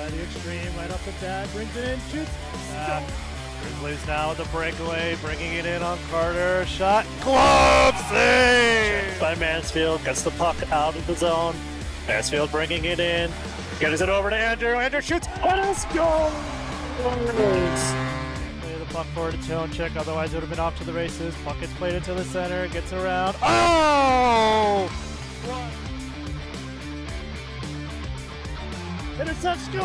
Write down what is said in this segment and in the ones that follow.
by the extreme, right off the bat, brings it in, shoots. Grizzlies now with the breakaway, bringing it in on Carter. Shot, glove save! By Mansfield, gets the puck out of the zone. Mansfield bringing it in, gets it over to Andrew. Andrew shoots, and it's goal! Play the puck forward to Tonecheck, otherwise it would have been off to the races. Puck gets played into the center, gets around. Oh! Interception!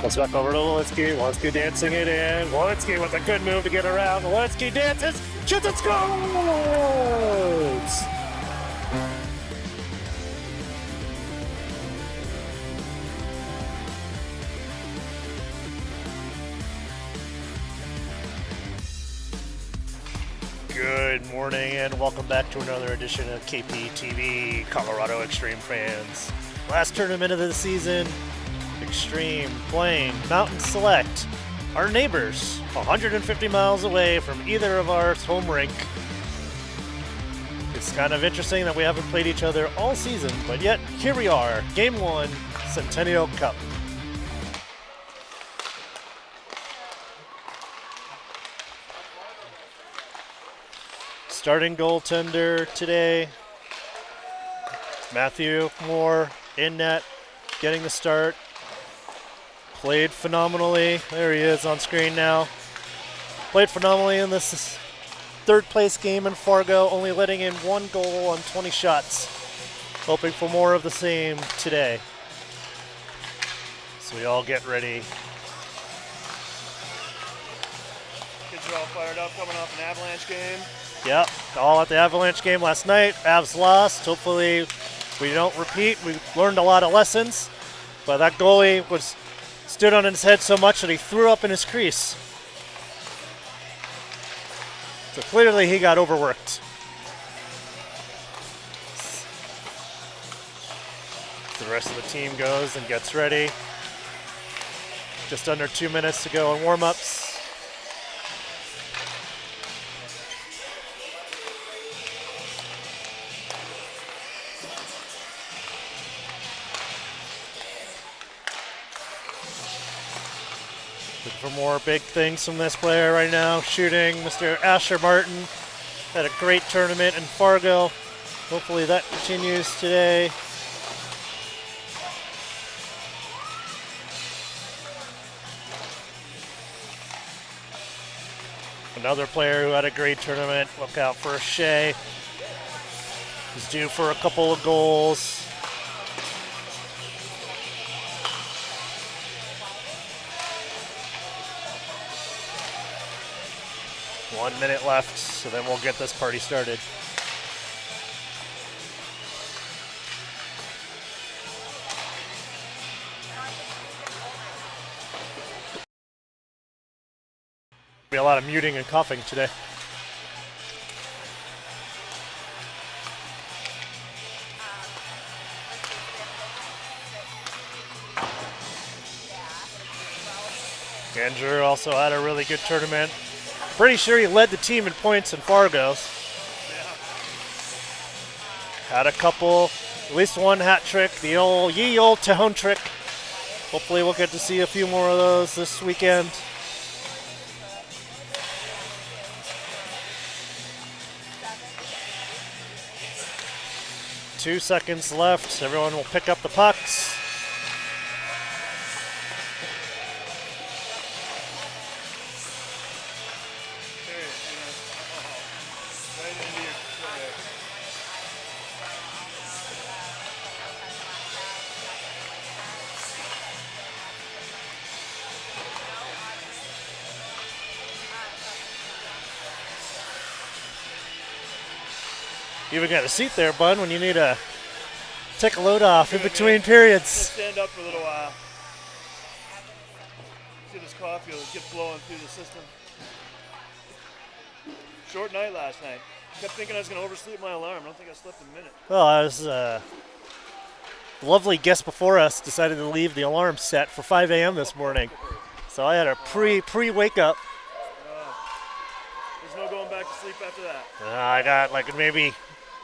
Comes back over to Walensky. Walensky dancing it in. Walensky with a good move to get around. Walensky dances, shoots, and scores! Good morning and welcome back to another edition of KPTV, Colorado Extreme fans. Last tournament of the season, Extreme playing Mountain Select, our neighbors, 150 miles away from either of our home rink. It's kind of interesting that we haven't played each other all season, but yet here we are, Game 1, Centennial Cup. Starting goaltender today, Matthew Moore in net, getting the start. Played phenomenally. There he is on screen now. Played phenomenally in this third place game in Fargo, only letting in 1 goal on 20 shots. Hoping for more of the same today. So we all get ready. Kids are all fired up coming off an Avalanche game. Yep, all at the Avalanche game last night. Avs lost. Hopefully we don't repeat. We learned a lot of lessons, but that goalie stood on his head so much that he threw up in his crease. So clearly he got overworked. The rest of the team goes and gets ready. Just under 2 minutes to go in warm-ups. Looking for more big things from this player right now. Shooting, Mr. Asher Martin had a great tournament in Fargo. Hopefully that continues today. Another player who had a great tournament. Look out for Shea. He's due for a couple of goals. One minute left, so then we'll get this party started. Be a lot of muting and coughing today. Andrew also had a really good tournament. Pretty sure he led the team in points in Fargo. Had a couple, at least one hat trick, the old ye old town trick. Hopefully we'll get to see a few more of those this weekend. Two seconds left. Everyone will pick up the pucks. You even got a seat there, bud, when you need to take a load off in between periods. Just stand up for a little while. See this coffee will get flowing through the system. Short night last night. Kept thinking I was going to oversleep my alarm. I don't think I slept a minute. Well, I was lovely guest before us decided to leave the alarm set for 5 a.m. this morning. So I had a pre-wake up. There's no going back to sleep after that. I got like maybe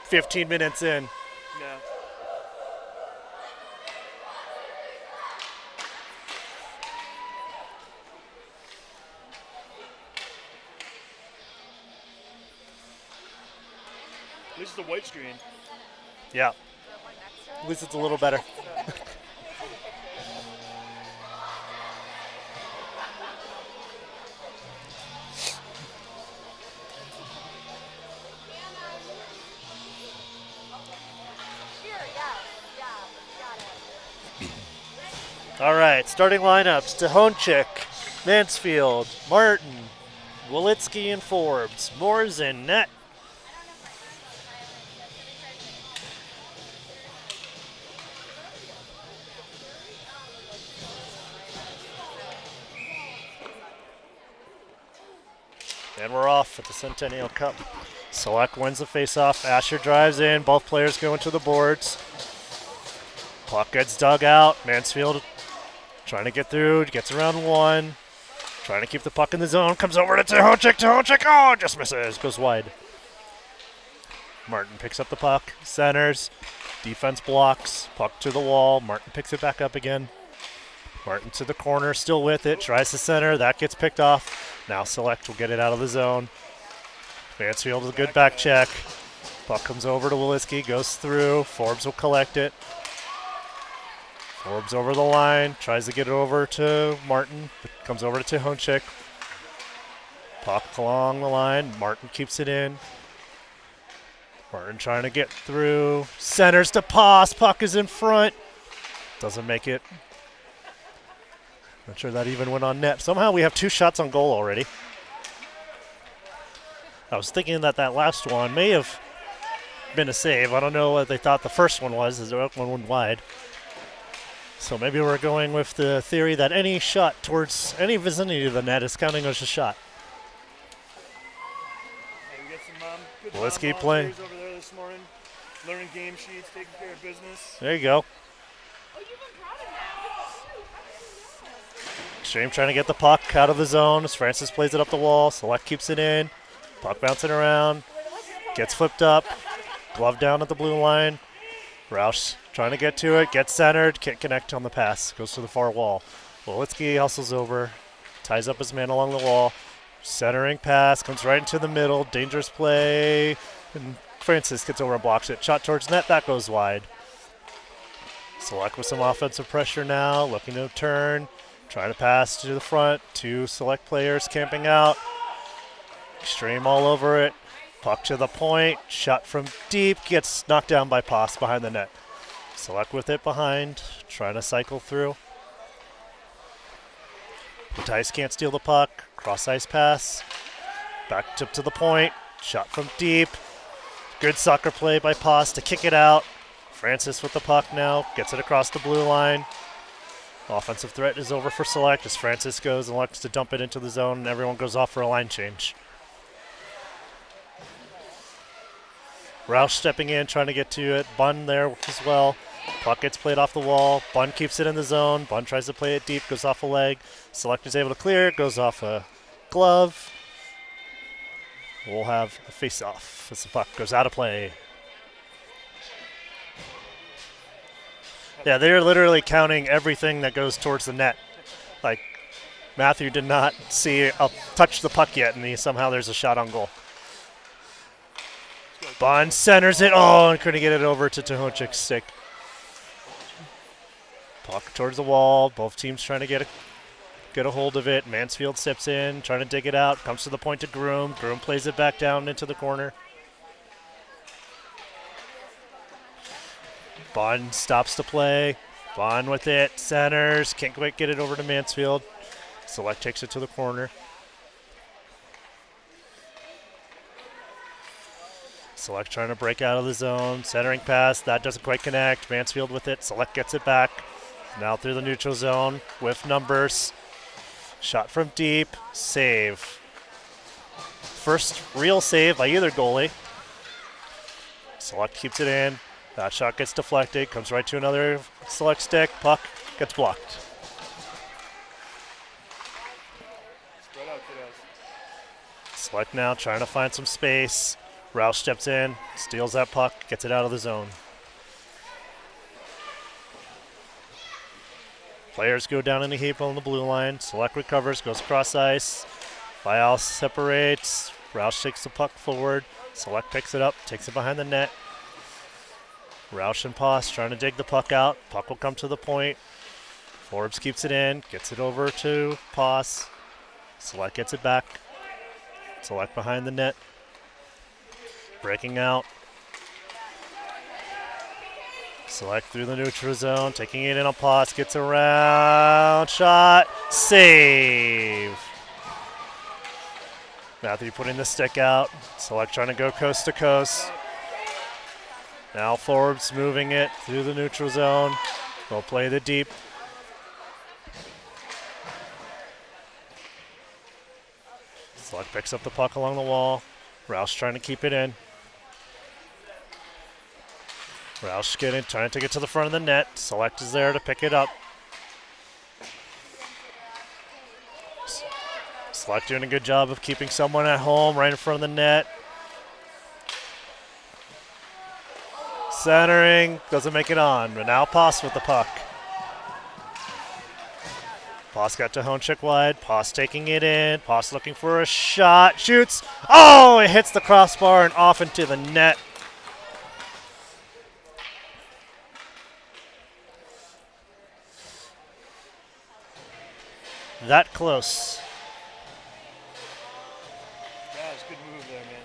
15 minutes in. Yeah. At least it's a white screen. Yeah. At least it's a little better. All right, starting lineups: Tehonchik, Mansfield, Martin, Wolitsky, and Forbes. Moore's in net. And we're off at the Centennial Cup. Select wins the faceoff. Asher drives in. Both players go into the boards. Puck gets dug out. Mansfield trying to get through. Gets around one. Trying to keep the puck in the zone. Comes over to Tehonchik. Tehonchik, oh, just misses. Goes wide. Martin picks up the puck. Centers. Defense blocks. Puck to the wall. Martin picks it back up again. Martin to the corner, still with it. Tries to center. That gets picked off. Now Select will get it out of the zone. Mansfield with a good back check. Puck comes over to Wolitsky. Goes through. Forbes will collect it. Forbes over the line. Tries to get it over to Martin. Comes over to Tehonchik. Puck along the line. Martin keeps it in. Martin trying to get through. Centers to Poss. Puck is in front. Doesn't make it. Not sure that even went on net. Somehow we have 2 shots on goal already. I was thinking that last one may have been a save. I don't know what they thought the first one was, as the one went wide. So maybe we're going with the theory that any shot towards any vicinity of the net is counting as a shot. Hey, we got some good Wolitsky volunteers playing. over there this morning, learning game sheets, taking care of business. There you go. Extreme trying to get the puck out of the zone as Francis plays it up the wall. Select keeps it in. Puck bouncing around. Gets flipped up. Glove down at the blue line. Roush trying to get to it. Gets centered. Can't connect on the pass. Goes to the far wall. Wolitsky hustles over. Ties up his man along the wall. Centering pass. Comes right into the middle. Dangerous play. And Francis gets over and blocks it. Shot towards net. That goes wide. Select with some offensive pressure now. Looking to turn. Trying to pass to the front. 2 Select players camping out. Extreme all over it. Puck to the point. Shot from deep. Gets knocked down by Poss behind the net. Select with it behind. Trying to cycle through. Mattice can't steal the puck. Cross ice pass. Back tip to the point. Shot from deep. Good soccer play by Poss to kick it out. Francis with the puck now. Gets it across the blue line. Offensive threat is over for Select as Francis goes and looks to dump it into the zone, and everyone goes off for a line change. Roush stepping in, trying to get to it. Bunn there as well. Puck gets played off the wall. Bunn keeps it in the zone. Bunn tries to play it deep, goes off a leg. Select is able to clear, goes off a glove. We'll have a face-off as the puck goes out of play. Yeah, they're literally counting everything that goes towards the net. Like, Matthew did not see touch the puck yet, and somehow there's a shot on goal. Bond centers it. Oh, and couldn't get it over to Tehonchik's stick. Puck towards the wall. Both teams trying to get a hold of it. Mansfield steps in, trying to dig it out. Comes to the point to Groom. Groom plays it back down into the corner. Bond stops to play. Bond with it. Centers. Can't quite get it over to Mansfield. Select takes it to the corner. Select trying to break out of the zone. Centering pass. That doesn't quite connect. Mansfield with it. Select gets it back. Now through the neutral zone with numbers. Shot from deep. Save. First real save by either goalie. Select keeps it in. That shot gets deflected. Comes right to another Select stick. Puck gets blocked. Spread out, kiddos. Select now trying to find some space. Roush steps in, steals that puck, gets it out of the zone. Players go down in a heap on the blue line. Select recovers, goes across ice. Firehouse separates. Roush takes the puck forward. Select picks it up, takes it behind the net. Roush and Poss trying to dig the puck out. Puck will come to the point. Forbes keeps it in, gets it over to Poss. Select gets it back. Select behind the net. Breaking out. Select through the neutral zone, taking it in on Poss, gets around, shot, save. Matthew putting the stick out. Select trying to go coast to coast. Now Forbes moving it through the neutral zone. They'll play the deep. Select picks up the puck along the wall. Roush trying to keep it in. Roush getting, trying to get to the front of the net. Select is there to pick it up. Select doing a good job of keeping someone at home right in front of the net. Centering, doesn't make it on, but now Poss with the puck. Poss got to Honchik wide. Poss taking it in. Poss looking for a shot. Shoots. Oh, it hits the crossbar and off into the net. That close. Yeah, it's a good move there, man.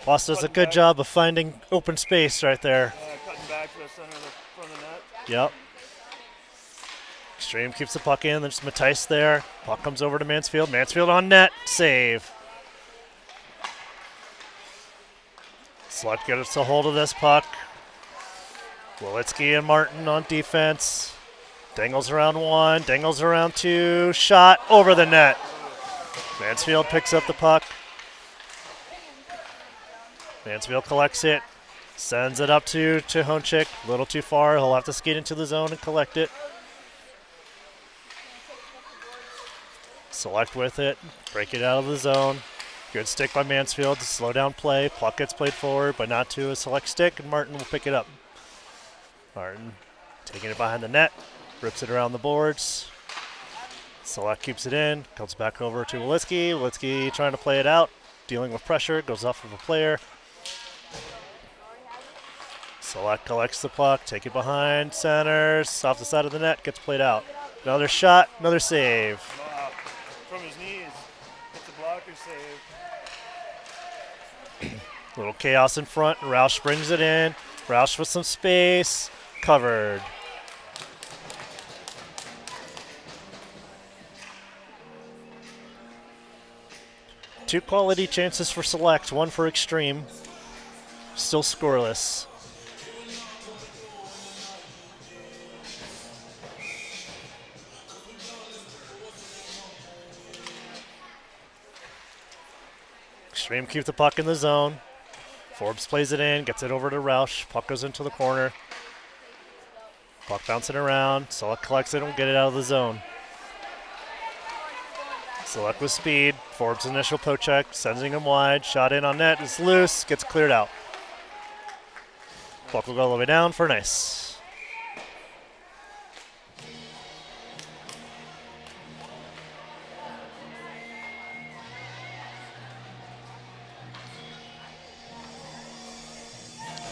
Poss does a good job of finding open space right there. Cutting back to the center of the front of the net. Yep. Extreme keeps the puck in. There's Matthijs there. Puck comes over to Mansfield. Mansfield on net. Save. Select gets a hold of this puck. Wolitsky and Martin on defense. Dangles around one. Dangles around two. Shot over the net. Mansfield picks up the puck. Mansfield collects it. Sends it up to Honchik. A little too far. He'll have to skate into the zone and collect it. Select with it. Break it out of the zone. Good stick by Mansfield to slow down play. Puck gets played forward, but not to a Select stick, and Martin will pick it up. Martin taking it behind the net. Rips it around the boards. Select keeps it in. Comes back over to Wolitsky. Wolitsky trying to play it out. Dealing with pressure. Goes off of a player. Select collects the puck. Take it behind. Centers. Off the side of the net. Gets played out. Another shot. Another save. Wow. From his knees. Hit the blocker save. Little chaos in front. Roush brings it in. Roush with some space. Covered. Two quality chances for Select, one for Extreme. Still scoreless. Extreme keeps the puck in the zone. Forbes plays it in, gets it over to Roush. Puck goes into the corner. Puck bouncing around. Select collects it and will get it out of the zone. Select with speed. Forbes initial poke check, sending him wide. Shot in on net, is loose, gets cleared out. Puck will go all the way down for an ice.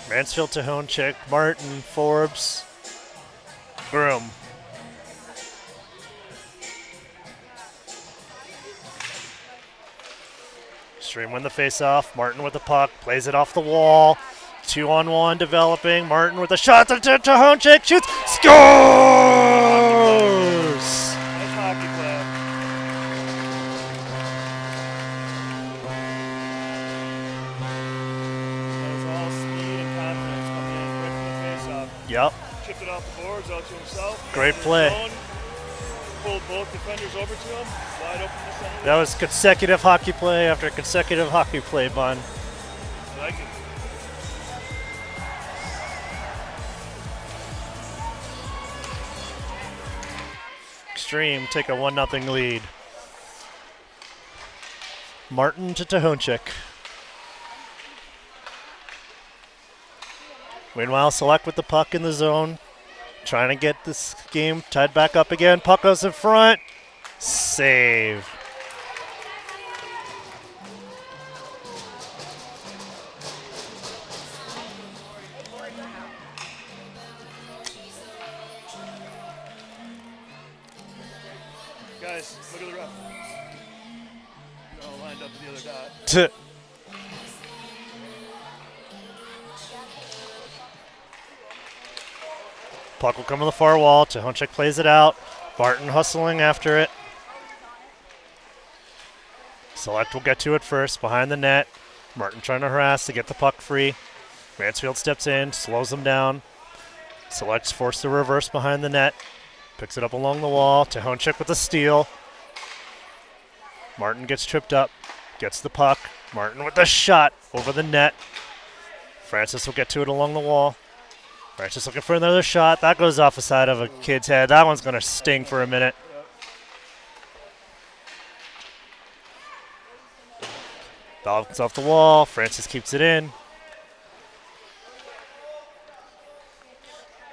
Mansfield to Honchik, Martin, Forbes, Groom. Extreme win the face-off. Martin with the puck, plays it off the wall. 2-on-1 developing. Martin with a shot to Honchik, shoots, scores! Nice hockey play. That was all speed and confidence coming in quick from the face-off. Yep, Chipped it off the boards out to himself. Great Got in the play. zone, pulled both defenders over to him. Wide open in the center. that was consecutive hockey play after consecutive hockey play, Bun. I like it. Extreme take a 1-0 lead. Martin to Honchik. Meanwhile, Select with the puck in the zone. Trying to get this game tied back up again. Puck goes in front. Save. guys. Look at the ref. They're all lined up at the other dot. Puck will come to the far wall. Tehonchik plays it out. Barton hustling after it. Select will get to it first, behind the net. Martin trying to harass to get the puck free. Mansfield steps in, slows them down. Select's forced to reverse behind the net. Picks it up along the wall. Tehonchik with the steal. Martin gets tripped up, gets the puck. Martin with the shot over the net. Francis will get to it along the wall. Francis looking for another shot. That goes off the side of a kid's head. That one's going to sting for a minute. Bounces off the wall. Francis keeps it in.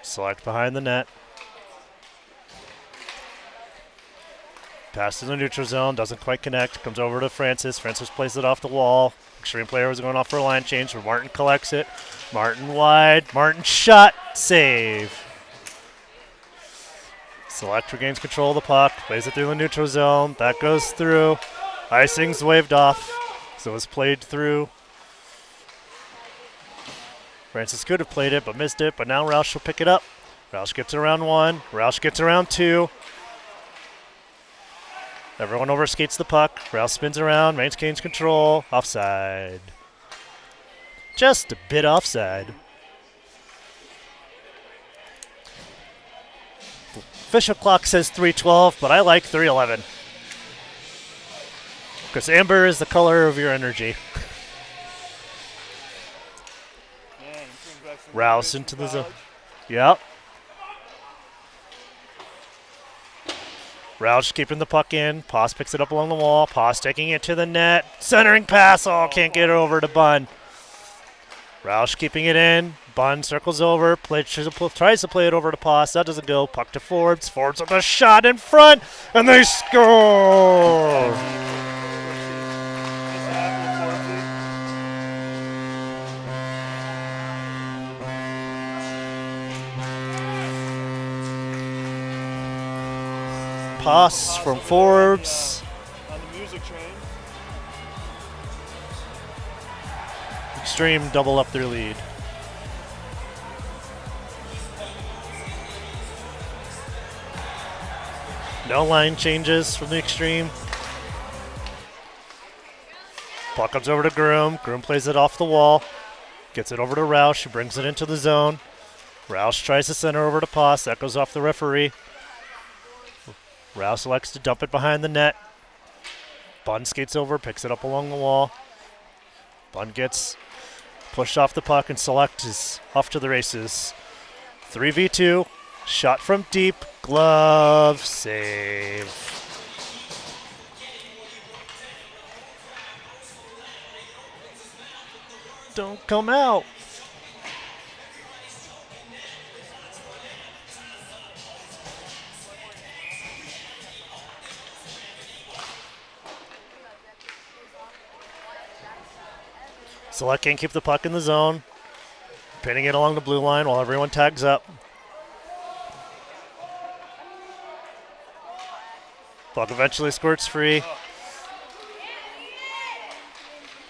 Select behind the net. Pass to the neutral zone. Doesn't quite connect. Comes over to Francis. Francis plays it off the wall. Extreme player was going off for a line change, but Martin collects it. Martin wide. Martin shot. Save. Select regains control of the puck. Plays it through the neutral zone. That goes through. Icing's waved off. So it was played through. Francis could have played it, but missed it. But now Roush will pick it up. Roush gets around one. Roush gets around two. Everyone overskates the puck. Roush spins around, maintains control. Offside. Just a bit offside. Official clock says 3:12, but I like 3:11. Because amber is the color of your energy. Rouse into the zone. Yep. Roush keeping the puck in. Poss picks it up along the wall. Poss taking it to the net. Centering pass. Oh, can't get it over to Bunn. Roush keeping it in. Bunn circles over. Tries to play it over to Poss. That doesn't go. Puck to Forbes. Forbes with a shot in front. And they score! Pass from Forbes. On the music train. Extreme double up their lead. No line changes from the Extreme. Puck comes over to Groom. Groom plays it off the wall. Gets it over to Roush, who brings it into the zone. Roush tries to center over to Poss. That goes off the referee. Roush elects to dump it behind the net. Bunn skates over, picks it up along the wall. Bunn gets pushed off the puck, and Select is off to the races. 3v2, shot from deep, glove, save. Don't come out. Select can't keep the puck in the zone. Pinning it along the blue line while everyone tags up. Puck eventually squirts free.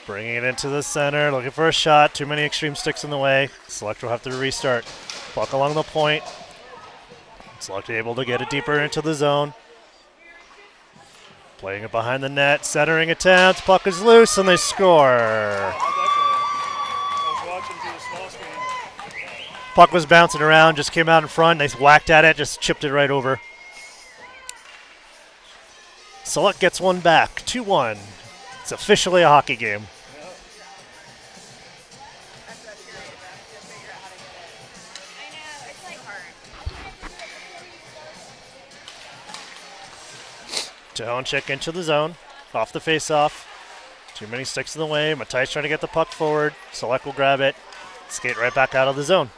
Bringing it into the center, looking for a shot. Too many Extreme sticks in the way. Select will have to restart. Puck along the point. Select able to get it deeper into the zone. Playing it behind the net, centering attempt. Puck is loose, and they score. Puck was bouncing around, just came out in front. They whacked at it, just chipped it right over. Select gets one back, 2-1. It's officially a hockey game. Tehonchik into the zone, off the face-off. Too many sticks in the way. Matai's trying to get the puck forward. Select will grab it, skate right back out of the zone.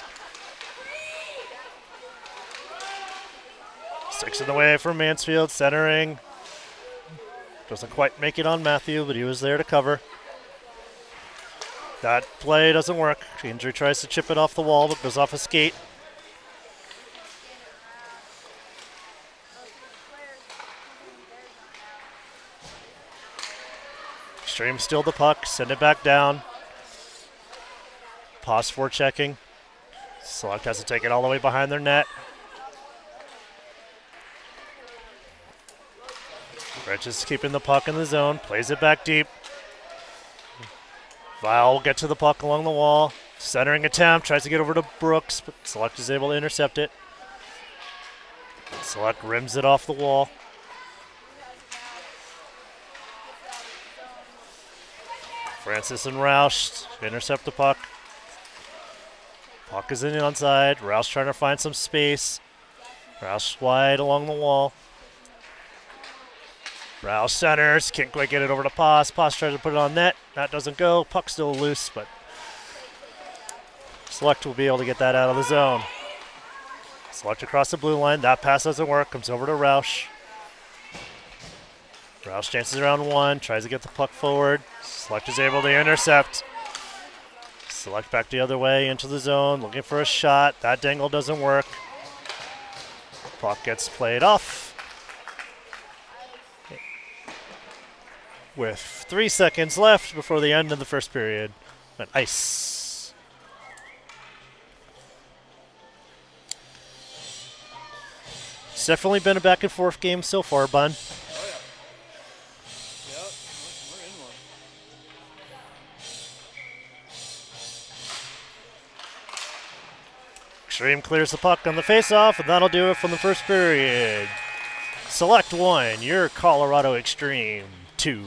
Sticks in the way for Mansfield, centering. Doesn't quite make it on Matthew, but he was there to cover. That play doesn't work. Injury tries to chip it off the wall, but goes off a skate. Extreme steal the puck, send it back down. Pause for checking. Select has to take it all the way behind their net. Rich is keeping the puck in the zone, plays it back deep. Vile will get to the puck along the wall. Centering attempt, tries to get over to Brooks, but Select is able to intercept it. Select rims it off the wall. Francis and Roush intercept the puck. Puck is in the onside. Roush trying to find some space. Roush wide along the wall. Roush centers, can't quite get it over to Paz. Paz tries to put it on net. That doesn't go. Puck still loose, but Select will be able to get that out of the zone. Select across the blue line. That pass doesn't work. Comes over to Roush. Roush dances around one. Tries to get the puck forward. Select is able to intercept. Select back the other way into the zone. Looking for a shot. That dangle doesn't work. Puck gets played off. With 3 seconds left before the end of the first period. An ice. It's definitely been a back and forth game so far, Bun. Oh, yeah. Yeah, we're in one. Extreme clears the puck on the faceoff, and that'll do it from the first period. Select 1, your Colorado Extreme 2.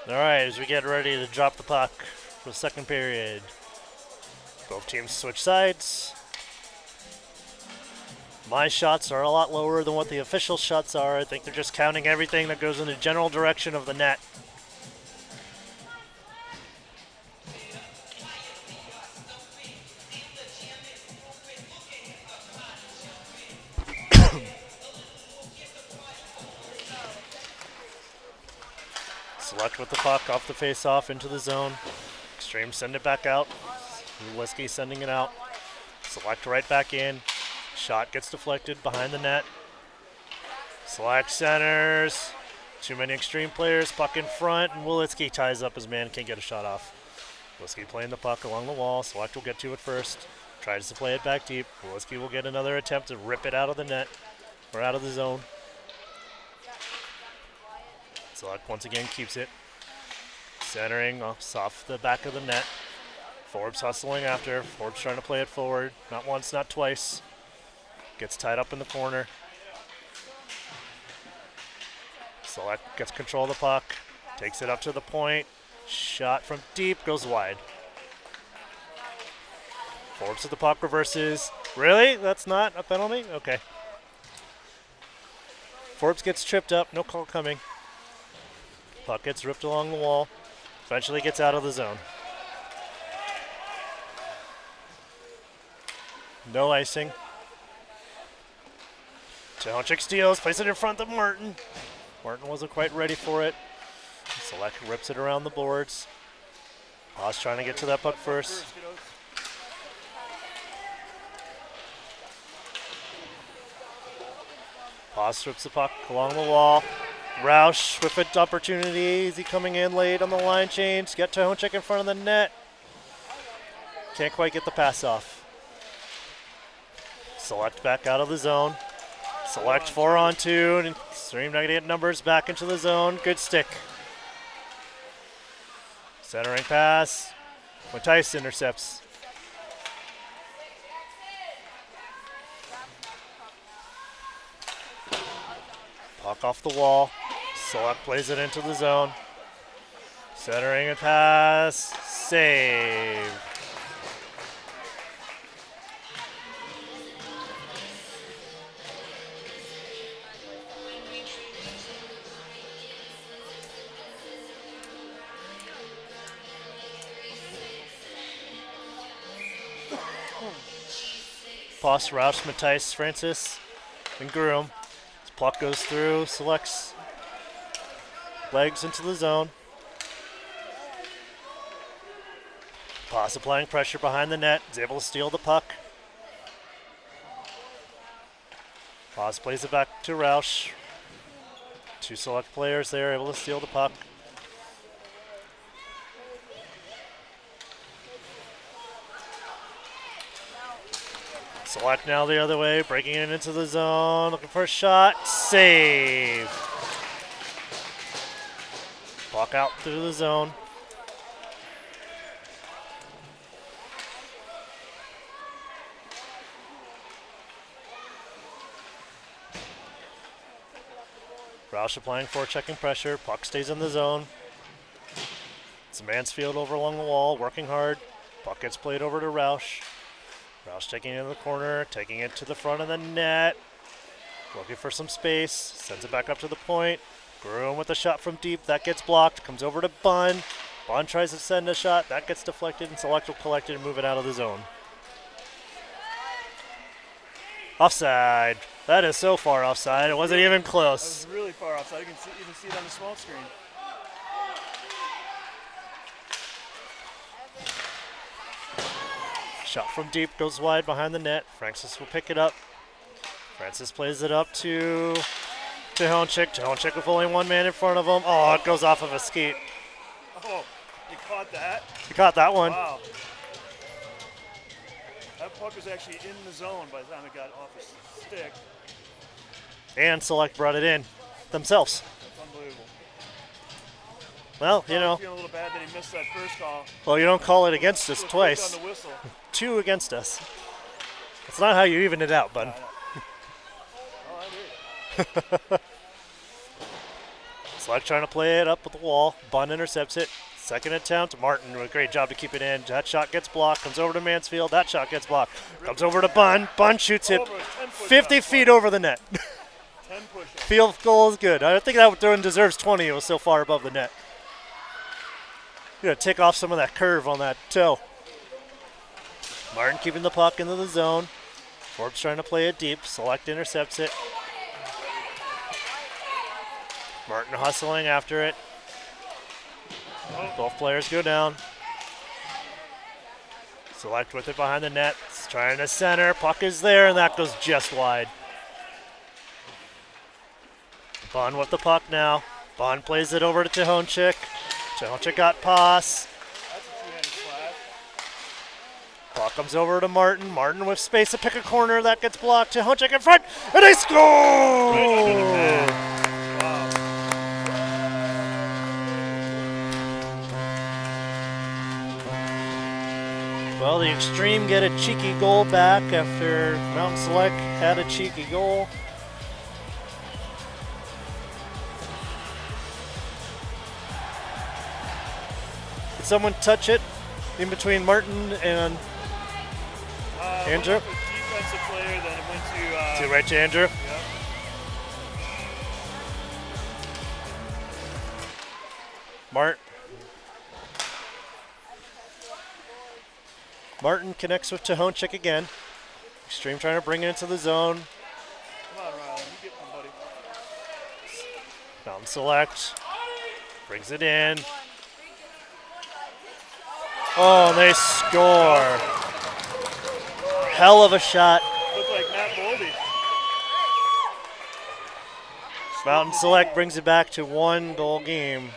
All right, as we get ready to drop the puck for the second period, both teams switch sides. My shots are a lot lower than what the official shots are. I think they're just counting everything that goes in the general direction of the net. Select with the puck off the face-off into the zone. Extreme send it back out. Whiskey sending it out. Select right back in. Shot gets deflected behind the net. Select centers. Too many Extreme players. Puck in front, and Wilitsky ties up his man. Can't get a shot off. Wilitsky playing the puck along the wall. Select will get to it first. Tries to play it back deep. Wilitsky will get another attempt to rip it out of the net or out of the zone. Select once again keeps it. Centering off the back of the net. Forbes hustling after. Forbes trying to play it forward. Not once, not twice. Gets tied up in the corner. Select gets control of the puck. Takes it up to the point. Shot from deep, goes wide. Forbes with the puck, reverses. Really? That's not a penalty? Okay. Forbes gets tripped up, no call coming. Puck gets ripped along the wall. Eventually gets out of the zone. No icing. Townchick steals, plays it in front of Martin. Martin wasn't quite ready for it. Select rips it around the boards. Paz trying to get to that puck first. Paz strips the puck along the wall. Roush with an opportunity. Is he coming in late on the line change? Get Tahonchik in front of the net. Can't quite get the pass off. Select back out of the zone. Select 4-on-2. And Stream not going to get numbers back into the zone. Good stick. Centering pass. Matthijs intercepts. Puck off the wall. Select plays it into the zone. Centering a pass. Save. Poss, Roush, Matthijs, Francis, and Groom. His puck goes through, selects legs into the zone. Poss applying pressure behind the net, is able to steal the puck. Poss plays it back to Roush. Two select players there, able to steal the puck. Select now the other way, breaking it into the zone, looking for a shot, save. Puck out through the zone. Roush applying forechecking pressure, puck stays in the zone. It's Mansfield over along the wall, working hard. Puck gets played over to Roush. Roush taking it in the corner, taking it to the front of the net. Looking for some space, sends it back up to the point. Groom with a shot from deep, that gets blocked, comes over to Bunn. Bunn tries to send a shot, that gets deflected, and Select will collect it and move it out of the zone. Offside. That is so far offside, it wasn't even close. That was really far offside. You can even see it on the small screen. Shot from deep, goes wide behind the net. Francis will pick it up. Francis plays it up to Tahonchik. Tahonchik with only one man in front of him. Oh, it goes off of a skate. Oh, you caught that? He caught that one. Wow. That puck was actually in the zone by the time it got off his stick. And Select brought it in themselves. That's unbelievable. Well, Probably feeling a little bad that he missed that first call. Well, you don't call it against us Quick twice. on the whistle. 2 against us. That's not how you even it out, bud. Oh, I agree. Select trying to play it up with the wall. Bunn intercepts it. Second attempt. Martin with a great job to keep it in. That shot gets blocked. Comes over to Mansfield. That shot gets blocked. Comes over to Bunn. Bunn shoots it 50 feet over the net. 10 push-ups. Field goal is good. I think that one deserves 20. It was so far above the net. You gotta take off some of that curve on that toe. Martin keeping the puck into the zone. Forbes trying to play it deep. Select intercepts it. Martin hustling after it. Both players go down. Select with it behind the net. It's trying to center. Puck is there, and that goes just wide. Bunn with the puck now. Bunn plays it over to Tahonchik. Tahonchik got pass. That's a two-handed slash. Puck comes over to Martin. Martin with space to pick a corner. That gets blocked. Tahonchik in front, and they score! Right under the pad. Wow. Well, the Extreme get a cheeky goal back after Mountain Select had a cheeky goal. Did someone touch it in between Martin and Andrew? Went off a defensive player, then it went to... Right to Andrew. Yep. Martin connects with Tahonchik again. Extreme trying to bring it into the zone. Come on, Riley. You get one, buddy. Mountain Select. Brings it in. Oh, and they score. Hell of a shot. Looked like Matt Boldy. Mountain Select brings it back to 1-goal game.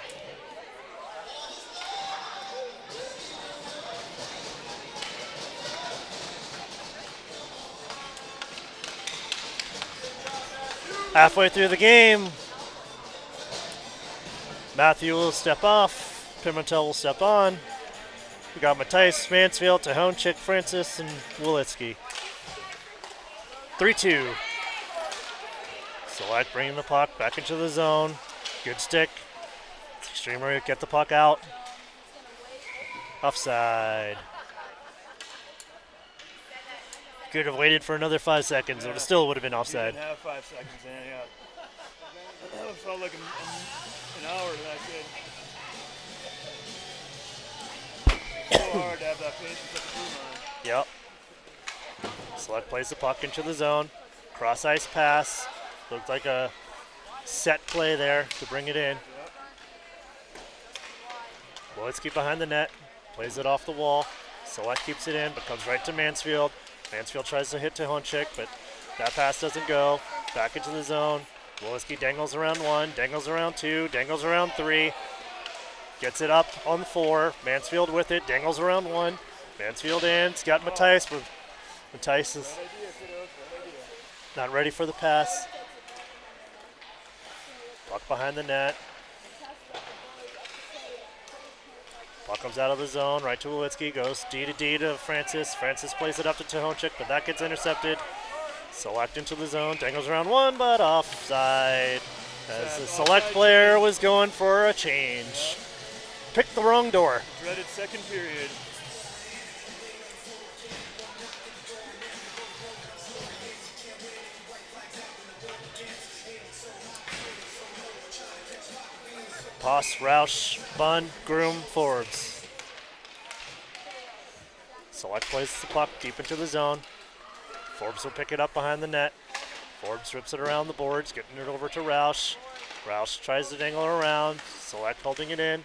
Halfway through the game, Matthew will step off, Pimentel will step on. We got Matthijs, Mansfield, Tahonchik, Francis, and Wolitsky. 3-2. Select bringing the puck back into the zone. Good stick. Streamer get the puck out. Offside. Could have waited for another 5 seconds, but it still would have been offside. Didn't have 5 seconds in, yeah. It felt like an hour to that kid. So hard to have that patience at the blue line. Yep. Select plays the puck into the zone. Cross ice pass. Looked like a set play there to bring it in. Wolitsky behind the net. Plays it off the wall. Select keeps it in, but comes right to Mansfield. Mansfield tries to hit Tahonchik, but that pass doesn't go. Back into the zone. Wolitsky dangles around 1, dangles around 2, dangles around 3. Gets it up on 4. Mansfield with it, dangles around 1. Mansfield in. It's got Matthijs, but Matthijs is not ready for the pass. Puck behind the net. Puck comes out of the zone, right to Wolitsky, goes D to D to Francis. Francis plays it up to Tahonchik, but that gets intercepted. Select into the zone, dangles around 1, but offside. As the Select player was going for a change. Picked the wrong door. Dreaded second period. Poss, Roush, Bunn, Groom, Forbes. Select plays the puck deep into the zone. Forbes will pick it up behind the net. Forbes rips it around the boards, getting it over to Roush. Roush tries to dangle around. Select holding it in.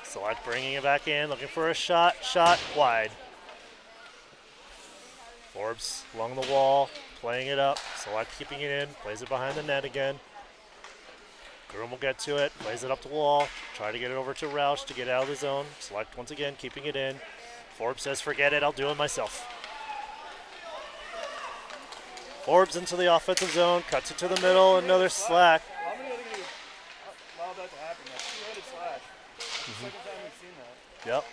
Select bringing it back in, looking for a shot. Shot wide. Forbes along the wall, playing it up. Select keeping it in, plays it behind the net again. Groom will get to it, plays it up the wall, try to get it over to Roush to get out of the zone. Select once again, keeping it in. Forbes says, forget it, I'll do it myself. Forbes into the offensive zone, cuts it to the middle, another slack. How many are they going to allow that to happen? That two-headed slash. That's the second time we've seen that. Yep.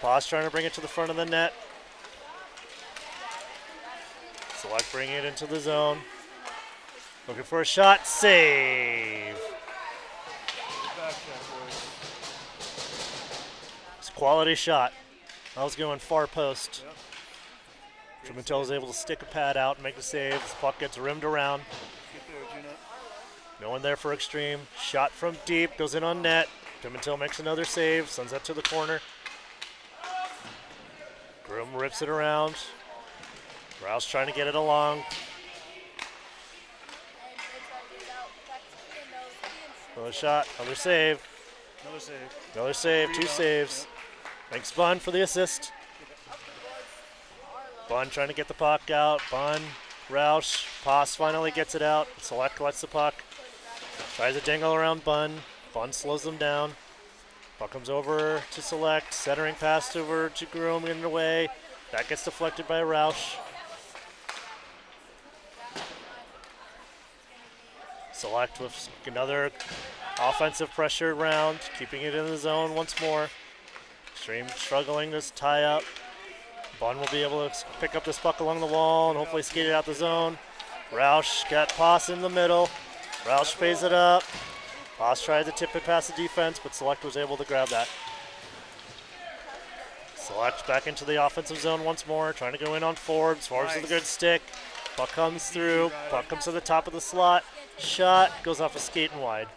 Poss trying to bring it to the front of the net. Select bringing it into the zone. Looking for a shot, save. Back check, boys. It's a quality shot. I was going far post. Yep. Pimentel was able to stick a pad out and make the save. The puck gets rimmed around. Get there, Gina. No one there for extreme. Shot from deep, goes in on net. Pimentel makes another save, sends that to the corner. Groom rips it around. Rouse trying to get it along. Another shot, another save. Another save. Another save, 2 saves. Thanks Bunn for the assist. Bunn trying to get the puck out. Bunn, Roush, Poss finally gets it out. Select lets the puck. Tries to dangle around Bunn. Bunn slows them down. Puck comes over to Select. Centering pass over to Groom, getting away. That gets deflected by Roush. Select with another offensive pressure round, keeping it in the zone once more. Stream struggling to tie up. Bunn will be able to pick up this puck along the wall and hopefully skate it out the zone. Roush got Poss in the middle. Roush pays it up. Poss tried to tip it past the defense, but Select was able to grab that. Select back into the offensive zone once more, trying to go in on Forbes. Forbes with a good stick. Puck comes through. Puck comes to the top of the slot. Shot goes off a skate and wide.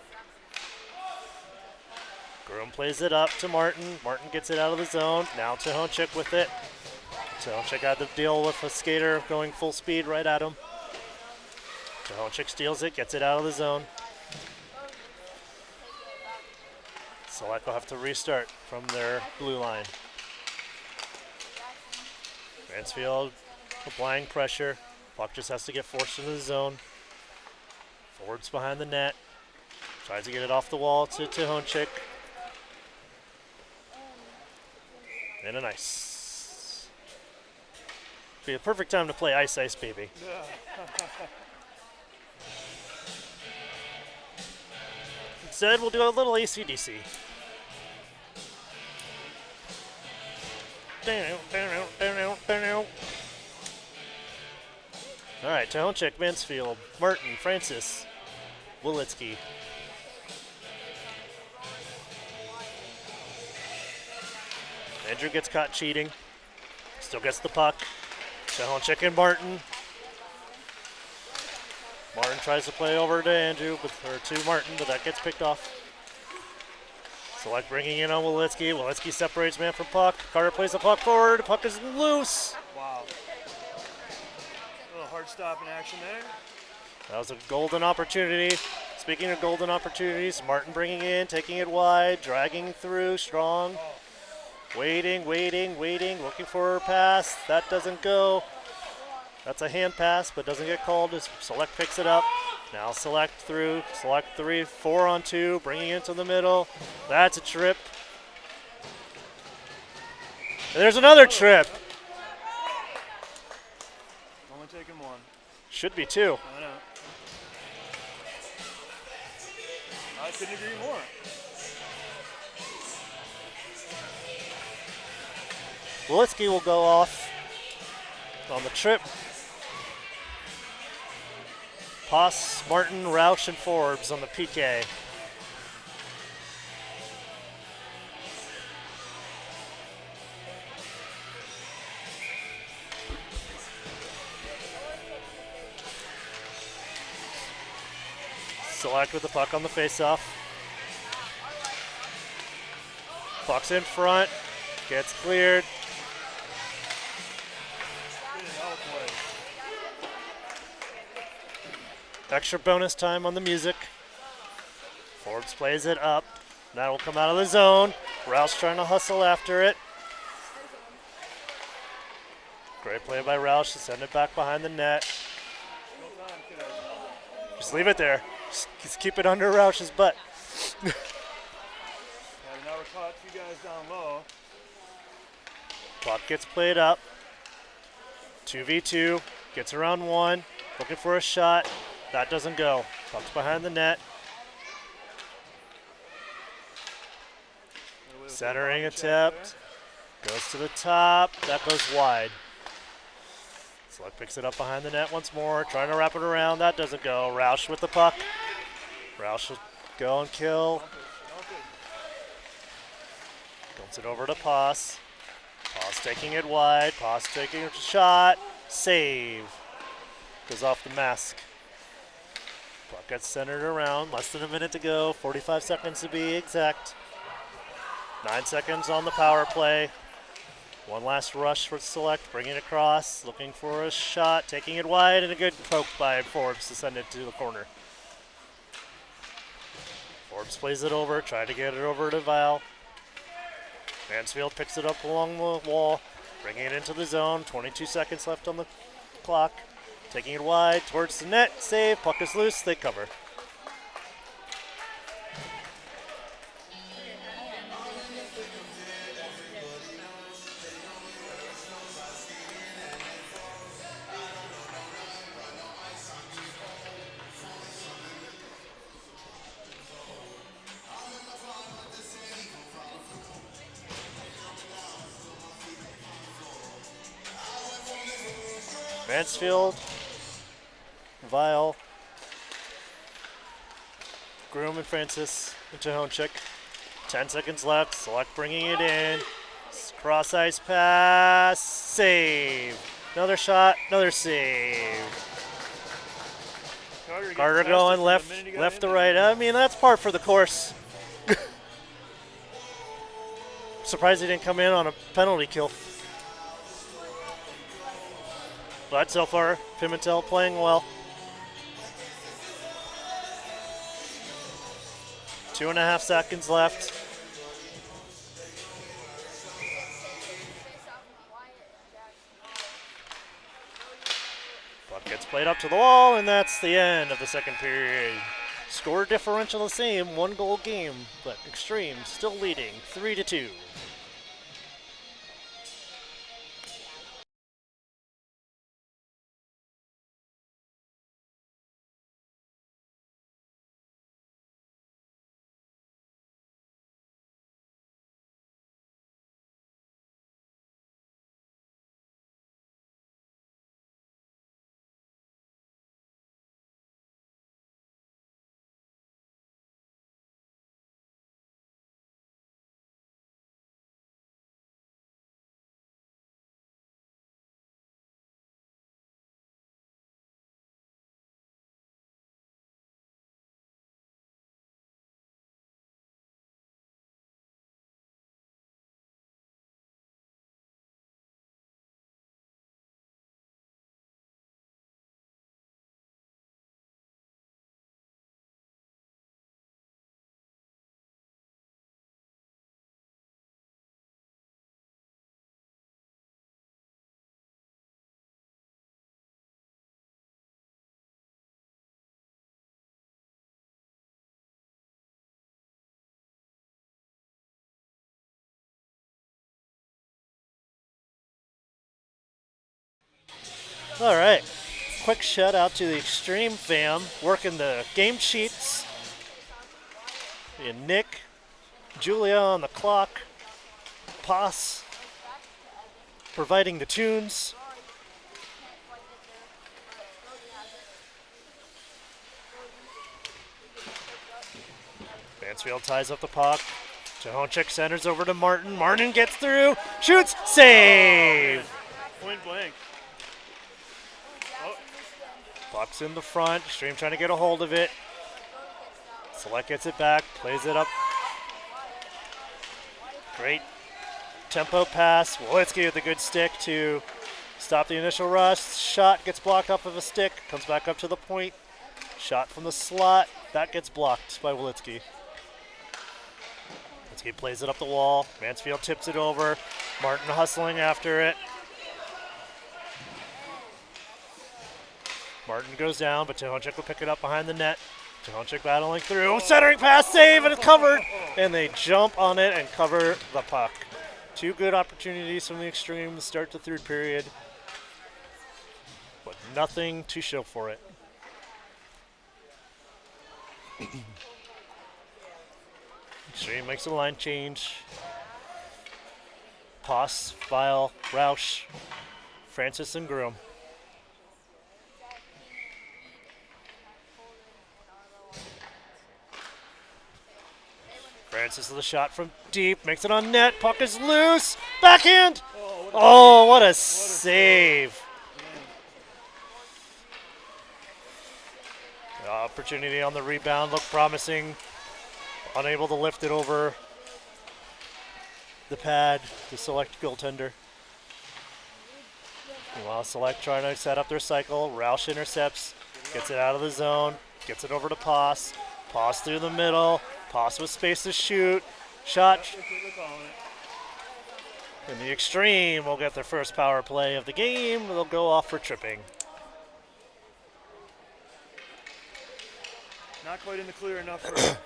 Groom plays it up to Martin. Martin gets it out of the zone. Now Tahonchik with it. Tahonchik had to deal with a skater going full speed right at him. Tahonchik steals it, gets it out of the zone. Select will have to restart from their blue line. Mansfield applying pressure. Puck just has to get forced into the zone. Forbes behind the net. Tries to get it off the wall to Honchik. And an ice. Be a perfect time to play Ice Ice Baby. Instead, we'll do a little AC/DC. All right, Tehonchik, Mansfield, Martin, Francis, Wolitsky. Andrew gets caught cheating. Still gets the puck. Tehonchik and Martin. Martin tries to play over to Andrew, or to Martin, but that gets picked off. Select bringing in on Wolitsky. Wolitsky separates man from puck. Carter plays the puck forward. Puck is loose. Wow. A little hard stop in action there. That was a golden opportunity. Speaking of golden opportunities, Martin bringing in, taking it wide, dragging through, strong. Waiting, looking for a pass. That doesn't go. That's a hand pass, but doesn't get called. As Select picks it up. Now Select through. Select 3, 4 on 2, bringing it into the middle. That's a trip. And there's another trip. Only taking one. Should be 2. I know. I couldn't agree more. Wolitsky will go off on the trip. Poss, Martin, Roush, and Forbes on the PK. Select with the puck on the faceoff. Puck's in front, gets cleared. Extra bonus time on the music. Forbes plays it up. That'll come out of the zone. Roush trying to hustle after it. Great play by Roush to send it back behind the net. Just leave it there. Just keep it under Roush's butt. Yeah, now we're caught 2 guys down low. Puck gets played up. 2v2. Gets around 1. Looking for a shot. That doesn't go. Puck's behind the net. Centering attempt. Goes to the top. That goes wide. Select picks it up behind the net once more. Trying to wrap it around. That doesn't go. Roush with the puck. Roush will go and kill. Dumps it over to Poss. Poss taking it wide. Poss taking a shot. Save. Goes off the mask. Puck gets centered around. Less than a minute to go. 45 seconds to be exact. 9 seconds on the power play. One last rush for Select. Bringing it across. Looking for a shot. Taking it wide. And a good poke by Forbes to send it to the corner. Forbes plays it over. Trying to get it over to Val. Mansfield picks it up along the wall. Bringing it into the zone. 22 seconds left on the clock. Taking it wide towards the net. Save. Puck is loose. They cover. Mansfield, Vile, Groom and Francis into Honchik. 10 seconds left. Select bringing it in. Cross ice pass. Save. Another shot. Another save. Carter going left to right. I mean, that's par for the course. Surprised he didn't come in on a penalty kill. But so far, Pimentel playing well. 2.5 seconds left. Puck gets Played up to the wall, and that's the end of the second period. Score differential the same, 1-goal game, but Extreme still leading 3-2. All right. Quick shout out to the Extreme fam working the game sheets. And Nick, Julia on the clock, Poss providing the tunes. Mansfield ties up the puck. Jahonchik centers over to Martin. Martin gets through, shoots, save! Point blank. Puck's in the front. Extreme trying to get a hold of it. Select gets it back, plays it up. Great tempo pass. Wolitsky with a good stick to stop the initial rush. Shot gets blocked off of a stick. Comes back up to the point. Shot from the slot. That gets blocked by Wolitsky. Wolitsky plays it up the wall. Mansfield tips it over. Martin hustling after it. Martin goes down, but Jahonchik will pick it up behind the net. Jahonchik battling through. Centering pass, save, and it's covered. And they jump on it and cover the puck. Two good opportunities from the Extreme to start the third period, but nothing to show for it. Extreme makes a line change. Poss, File, Roush, Francis, and Groom. Francis with a shot from deep, makes it on net, puck is loose, backhand! Oh, what a save. The opportunity on the rebound looked promising, unable to lift it over the pad to Select goaltender. While Select trying to set up their cycle, Roush intercepts, gets it out of the zone, gets it over to Poss. Poss through the middle, Poss with space to shoot, shot. And the Extreme will get their first power play of the game. They'll go off for tripping. Not quite in the clear enough for a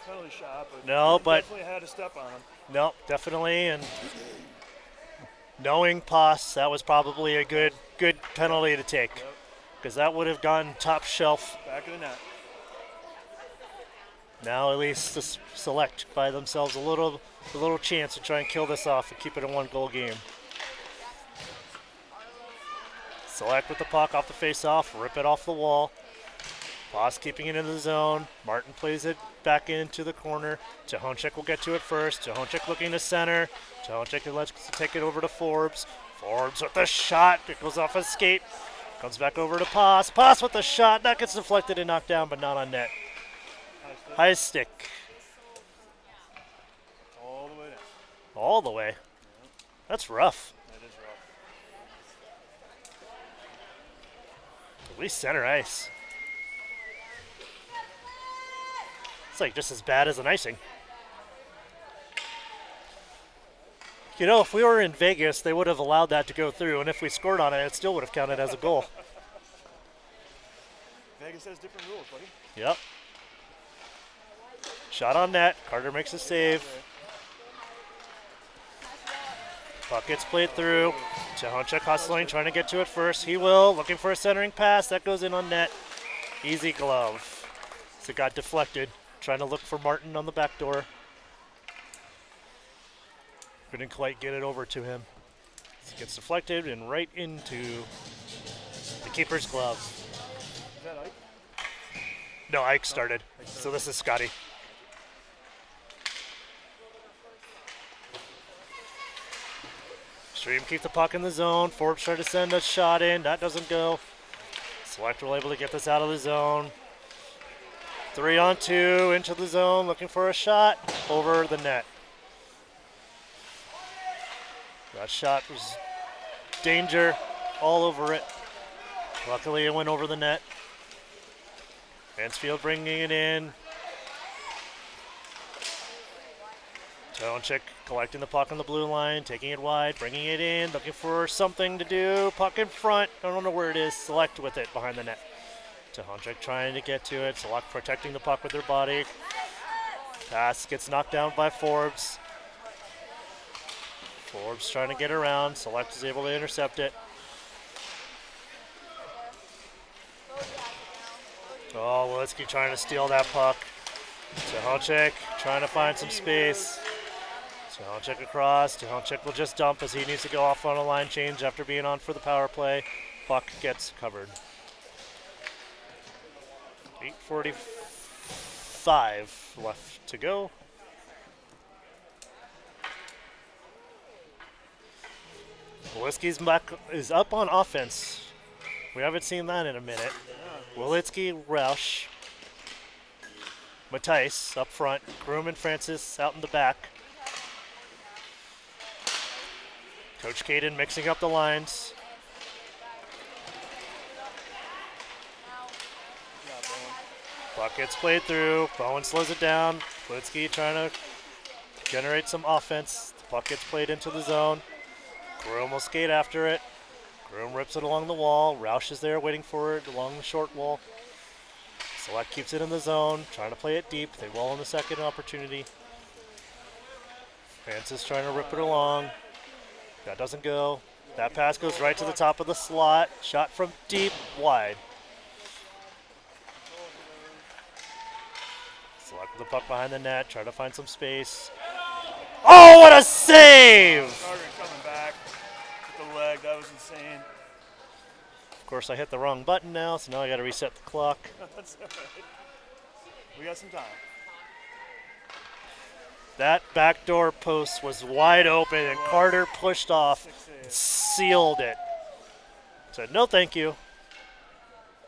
penalty shot, but No, but definitely had to step on him. no, definitely. And knowing Poss, that was probably a good penalty to take, because that would have gone top shelf. Back of the net. Now at least the Select by themselves a little chance to try and kill this off and keep it a 1-goal game. Select with the puck off the face-off, rip it off the wall. Poss keeping it in the zone. Martin plays it back into the corner. Jahonchik will get to it first. Jahonchik looking to center. Jahonchik lets take it over to Forbes. Forbes with the shot. It goes off his skate. Comes back over to Poss. Poss with the shot. That gets deflected and knocked down, but not on net. High stick. All the way down. All the way. That's rough. That is rough. At least center ice. It's like just as bad as an icing. You know, if we were in Vegas, they would have allowed that to go through, and if we scored on it, it still would have counted as a goal. Vegas has different rules, buddy. Yep. Shot on net. Carter makes a save. Puck gets played through. Jahonchuk hustling, trying to get to it first. He will. Looking for a centering pass. That goes in on net. Easy glove. So it got deflected. Trying to look for Martin on the back door. Couldn't quite get it over to him. It gets deflected and right into the keeper's glove. Is that Ike? No, Ike started. So this is Scotty. Stream keep the puck in the zone. Forbes trying to send a shot in. That doesn't go. Select will able to get this out of the zone. 3-on-2 into the zone. Looking for a shot over the net. That shot was danger all over it. Luckily it went over the net. Mansfield bringing it in. Jahonchuk collecting the puck on the blue line, taking it wide, bringing it in, looking for something to do. Puck in front. I don't know where it is. Select with it behind the net. Jahonchuk trying to get to it. Select protecting the puck with their body. Pass gets knocked down by Forbes. Forbes trying to get around. Select is able to intercept it. Oh, Walitsky trying to steal that puck. Jahonchuk trying to find some space. Jahonchuk across. Jahonchuk will just dump as he needs to go off on a line change after being on for the power play. Puck gets covered. 8:45 left to go. Walitsky's back is up on offense. We haven't seen that in a minute. Walitsky, Roush, Matthijs up front, Groom and Francis out in the back. Coach Caden mixing up the lines. Puck gets played through. Bowen slows it down. Walitsky trying to generate some offense. The puck gets played into the zone. Groom will skate after it. Groom rips it along the wall. Roush is there waiting for it along the short wall. Select keeps it in the zone, trying to play it deep. They will on the second opportunity. Francis trying to rip it along. That doesn't go. That pass goes right to the top of the slot. Shot from deep, wide. Select with the puck behind the net, try to find some space. Oh, what a save! Carter coming back with the leg. That was insane. Of course, I hit the wrong button now, so now I got to reset the clock. That's all right. We got some time. That backdoor post was wide open, and Carter pushed off, and sealed it. Said, no thank you.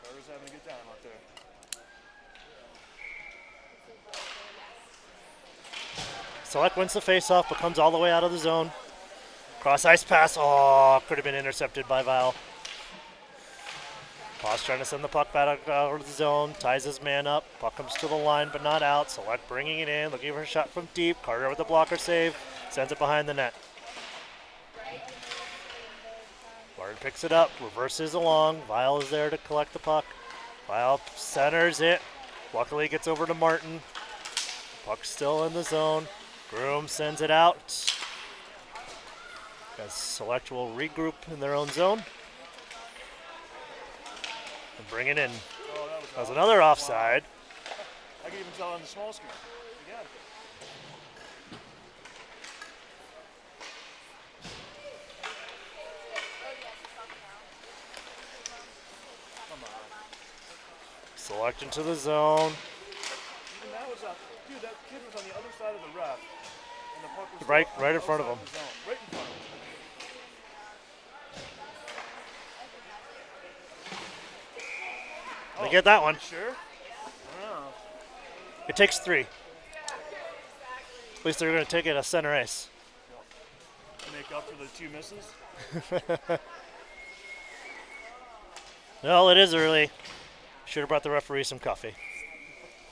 Carter's having a good time out there. Select wins the faceoff, but comes all the way out of the zone. Cross ice pass. Oh, could have been intercepted by Val. Paz trying to send the puck back out of the zone. Ties his man up. Puck comes to the line, but not out. Select bringing it in. Looking for a shot from deep. Carter with a blocker save. Sends it behind the net. Martin picks it up. Reverses along. Vile is there to collect the puck. Vile centers it. Luckily gets over to Martin. Puck still in the zone. Groom sends it out. As Select will regroup in their own zone. And bring it in. Oh, That was another offside. I can even tell on the small screen. Again. Come on. Select into the zone. Even that was dude, that kid was on the other side of the ref. And the puck was Right still in front of outside him. the zone. Right in front of him. They get that one. Sure? I don't know. It takes 3. At least they're going to take it at center ice. Make up for the 2 misses. Well, it is early. Should have brought the referee some coffee.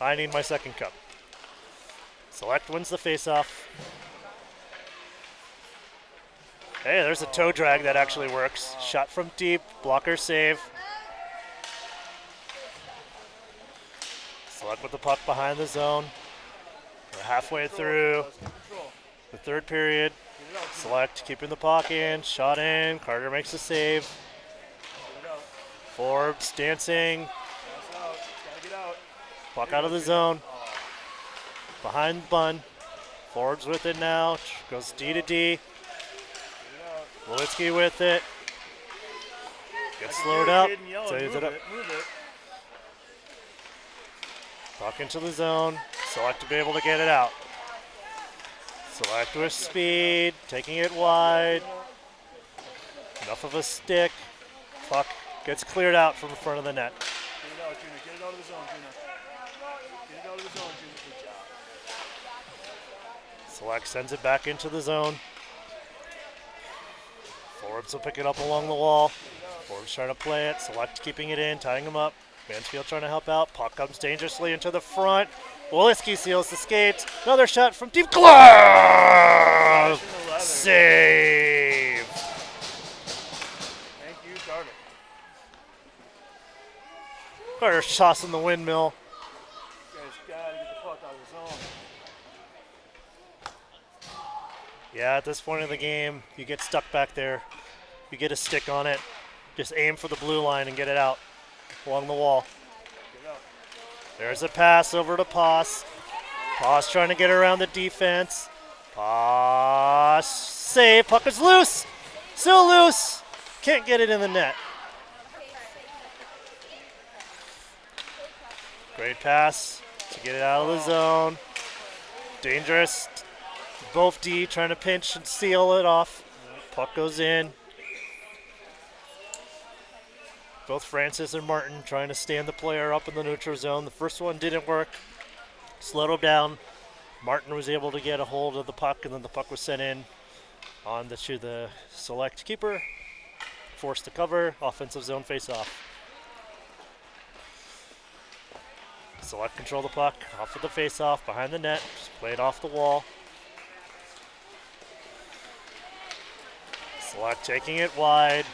I need my second cup. Select wins the faceoff. Hey, there's a toe drag that actually works. Shot from deep. Blocker save. Select with the puck behind the zone. We're halfway through Control. the third period. Get it out. Select keeping the puck in. Shot in. Carter makes the save. Get it out. Forbes dancing. Pass out. Gotta get out. Puck out of the zone. Behind Bun. Forbes with it now. Goes D to D. Get it out. Lewitsky with it. Gets I can slowed hear a up. kid yelling, Saves move it up. Move it. Puck into the zone. Select to be able to get it out. Select with speed. Taking it wide. Enough of a stick. Puck gets cleared out from in front of the net. Get it out, Junior. Get it out of the zone, Junior. Get it out of the zone, Junior. Good job. Select sends it back into the zone. Forbes will pick it up along the wall. Forbes trying to play it. Select keeping it in, tying him up. Mansfield trying to help out. Puck comes dangerously into the front. Woliski seals the skates. Another shot from deep. Glove! Flashing the leather. Save! Thank you, Carter. Carter's tossing the windmill. You guys gotta get the puck out of the zone. Yeah, at this point in the game, you get stuck back there. You get a stick on it. Just aim for the blue line and get it out along the wall. Get it out. There's a pass over to Poss. Poss trying to get around the defense. Poss save. Puck is loose. Still loose. Can't get it in the net. Great pass to get it out of the zone. Dangerous. Both D trying to pinch and seal it off. Puck goes in. Both Francis and Martin trying to stand the player up in the neutral zone. The first one didn't work. Slowed him down. Martin was able to get a hold of the puck, and then the puck was sent in on to the select keeper. Forced to cover. Offensive zone face-off. Select control the puck. Off of the face-off. Behind the net. Just play it off the wall. Select taking it wide.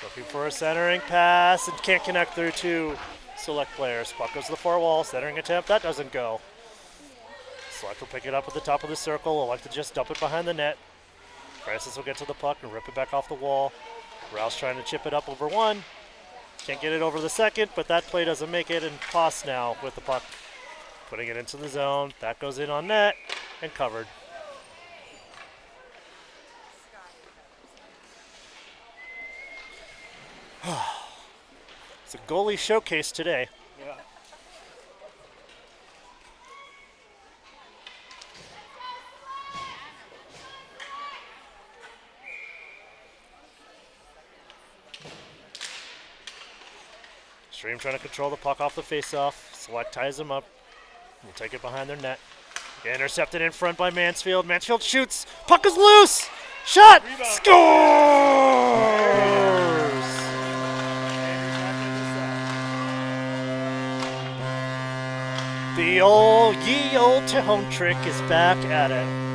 Looking for a centering pass and can't connect through two select players. Puck goes to the far wall. Centering attempt. That doesn't go. Select will pick it up at the top of the circle. Elect to just dump it behind the net. Francis will get to the puck and rip it back off the wall. Rouse trying to chip it up over one. Can't get it over the second, but that play doesn't make it. And Poss now with the puck. Putting it into the zone. That goes in on net and covered. It's a goalie showcase today. Yeah. Stream trying to control the puck off the faceoff. Select ties him up. We'll take it behind their net. Intercepted in front by Mansfield. Mansfield shoots. Puck is loose. Shot. Rebound. Scores. The old ye old to home trick is back at it.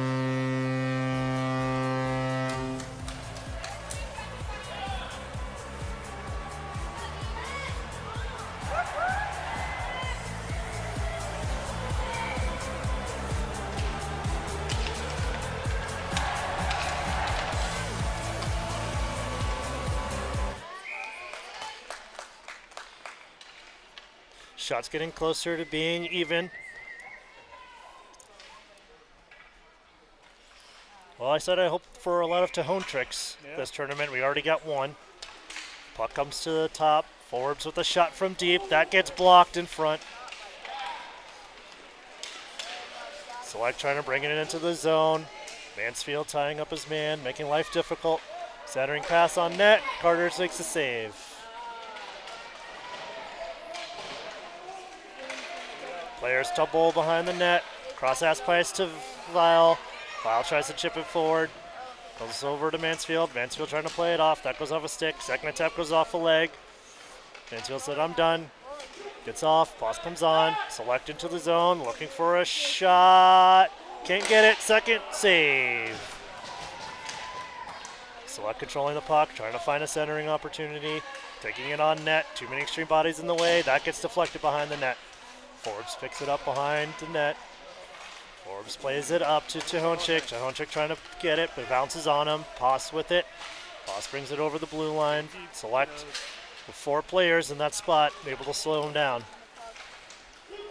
Shots getting closer to being even. Well, I said I hope for a lot of Tejon tricks this tournament. We already got one. Puck comes to the top. Forbes with a shot from deep. That gets blocked in front. Select trying to bring it into the zone. Mansfield tying up his man, making life difficult. Centering pass on net. Carter makes the save. Players tumble behind the net. Cross-ass pass to Vile. Vile tries to chip it forward. Goes over to Mansfield. Mansfield trying to play it off. That goes off a stick. Second attempt goes off a leg. Mansfield said, I'm done. Gets off. Poss comes on. Select into the zone. Looking for a shot. Can't get it. Second save. Select controlling the puck. Trying to find a centering opportunity. Taking it on net. Too many extreme bodies in the way. That gets deflected behind the net. Forbes picks it up behind the net. Forbes plays it up to Tahonchik. Tahonchik trying to get it, but bounces on him. Pass with it. Pass brings it over the blue line. Select with 4 players in that spot, able to slow him down.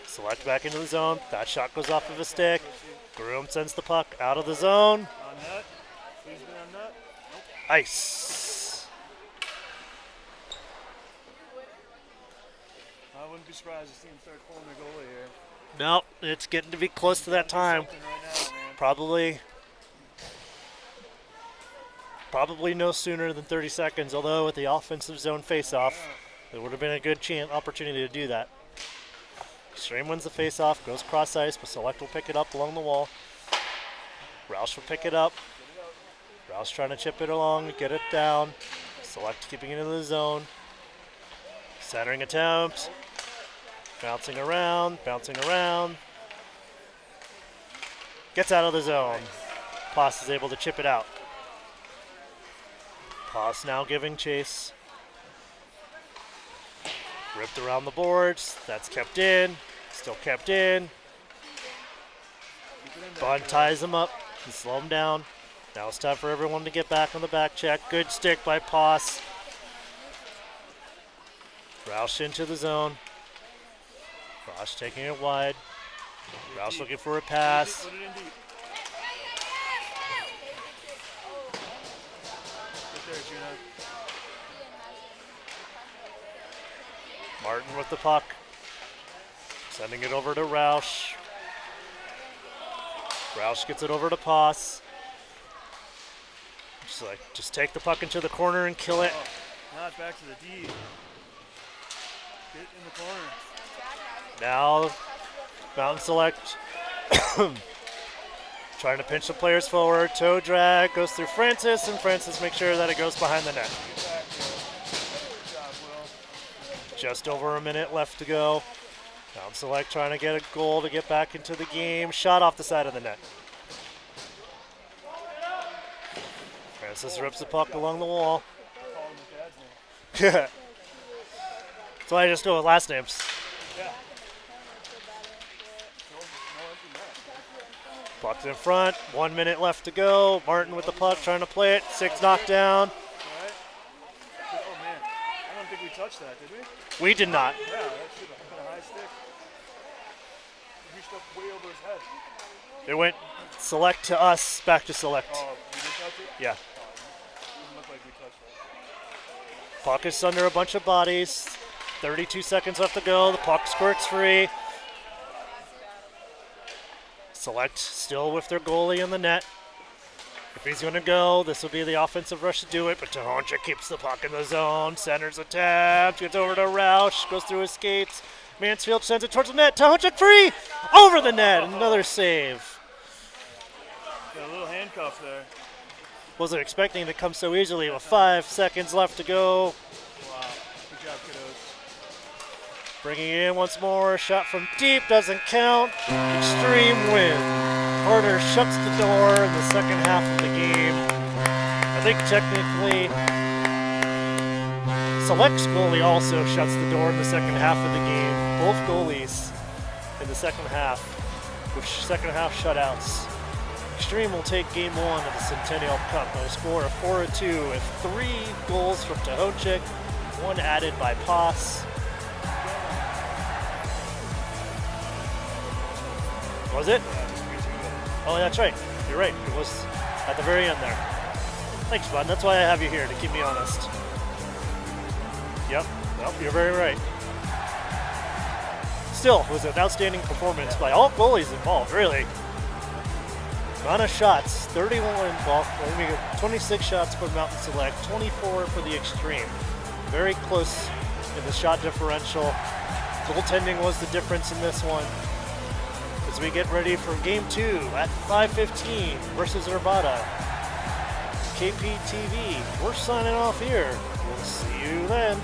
Select back into the zone. That shot goes off of his stick. Groom sends the puck out of the zone. On net. Please be on net. Ice. I wouldn't be surprised to see him start pulling the goalie here. No, it's getting to be close to that time. Something right now, man. Probably no sooner than 30 seconds, although with the offensive zone face-off, it would have been a good opportunity to do that. Extreme wins the face-off, goes cross ice, but Select will pick it up along the wall. Roush will pick it up. Roush trying to chip it along, get it down. Select keeping it in the zone. Centering attempt. Bouncing around. Gets out of the zone. Poss is able to chip it out. Poss now giving chase. Ripped around the boards. That's kept in. Still kept in. Bond ties him up and slow him down. Now it's time for everyone to get back on the back check. Good stick by Poss. Roush into the zone. Roush taking it wide. Roush looking for a pass. Put it in deep. Right there, Gina. Martin with the puck. Sending it over to Roush. Roush gets it over to Poss. Just take the puck into the corner and kill it. Not back to the D. Get in the corner. Now, Mountain Select trying to pinch the players forward. Toe drag goes through Francis, and Francis makes sure that it goes behind the net. Get back, good job, Will. Just over a minute left to go. Mountain Select trying to get a goal to get back into the game. Shot off the side of the net. Francis rips the puck along the wall. Call him his dad's name. That's why I just go with last names. Yeah. No empty net. Puck's in front. 1 minute left to go. Martin with the puck trying to play it. 6 knocked down. All right. Oh, man. I don't think we touched that, did we? We did not. Yeah, that should have been a high stick. He reached up way over his head. It went Select to us, back to Select. Oh, you did touch it? Yeah. Didn't look like we touched that. Puck is under a bunch of bodies. 32 seconds left to go. The puck squirts free. Select still with their goalie in the net. If he's going to go, this will be the offensive rush to do it, but Tahonchik keeps the puck in the zone. Centers attempt, gets over to Roush, goes through his skates. Mansfield sends it towards the net. Tahonchik free! Over the net, another save. Got a little handcuff there. Wasn't expecting it to come so easily with 5 seconds left to go. Wow. Good job, kiddos. Bringing it in once more. Shot from deep doesn't count. Extreme win. Carter shuts the door in the second half of the game. I think technically Select's goalie also shuts the door in the second half of the game. Both goalies in the second half, with second half shutouts. Extreme will take game 1 of the Centennial Cup by a score of 4-2 with 3 goals from Tahonchik, 1 added by Poss. Was it? Oh, that's right. You're right. It was at the very end there. Thanks, bud. That's why I have you here, to keep me honest. Yep. Well, you're very right. Still, it was an outstanding performance by all goalies involved, really. Amount of shots, 31 involved. 26 shots for Mountain Select, 24 for the Extreme. Very close in the shot differential. Goaltending was the difference in this one. As we get ready for Game 2 at 5:15 versus Arvada. KPTV, we're signing off here. We'll see you then.